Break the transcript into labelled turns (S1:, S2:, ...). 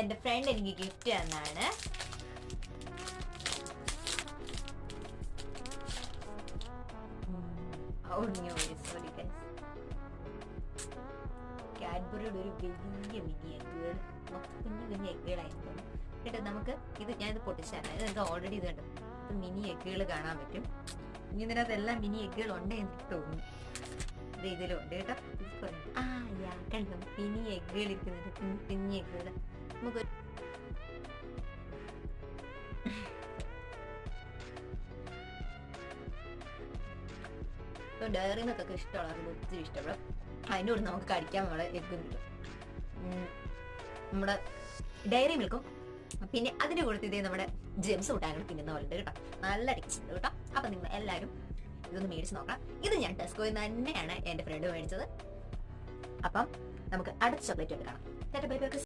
S1: എന്റെ ഫ്രണ്ട് എനിക്ക് ഗിഫ്റ്റ് തന്നാണ്. കാഡ്ബറിയുടെ ഒരു വലിയ മിനി എഗ്ഗുകൾ, കുഞ്ഞു കുഞ്ഞു എഗ്ഗുകളായിരുന്നു കേട്ടോ. നമുക്ക് ഞാനിത് പൊട്ടിച്ചാണ്. ഇത് നിങ്ങൾക്ക് ഓൾറെഡി ഇത് കണ്ടു, മിനി എഗ്ഗുകൾ കാണാൻ പറ്റും. ഇതിനകത്തെല്ലാം മിനി എഗ്ഗുകൾ ഉണ്ട് എനിക്ക് തോന്നുന്നു. ഇത് ഇതിലും ഉണ്ട് കേട്ടോ. കണ്ടോ മിനി എഗ്ഗുകൾ ഇരിക്കുന്നത്, കുഞ്ഞു എഗ്ഗുകൾ. നമുക്ക് ഡയറി മിൽക്കൊക്കെ ഇഷ്ടമുള്ളവർക്ക് ഒത്തിരി ഇഷ്ടപ്പെടും. അതിൻ്റെ കൂടെ നമുക്ക് കഴിക്കാൻ നമ്മുടെ എഗ്ഗും കിട്ടും. നമ്മുടെ ഡയറി മിൽക്കും പിന്നെ അതിൻ്റെ കൂടെ ഇതേ നമ്മുടെ ജെംസ് കൂട്ടാനും തിന്നുന്ന പോലെ ഉണ്ട് കേട്ടോ. നല്ല ടേസ്റ്റ് ഉണ്ട് കേട്ടോ. അപ്പം നിങ്ങൾ എല്ലാവരും ഇതൊന്ന് മേടിച്ച് നോക്കാം. ഇത് ഞാൻ ടെസ്കോയിൽ നിന്ന് തന്നെയാണ് എൻ്റെ ഫ്രണ്ട് മേടിച്ചത്. അപ്പം നമുക്ക് അടുത്ത ചോക്ലേറ്റ് കാണാം.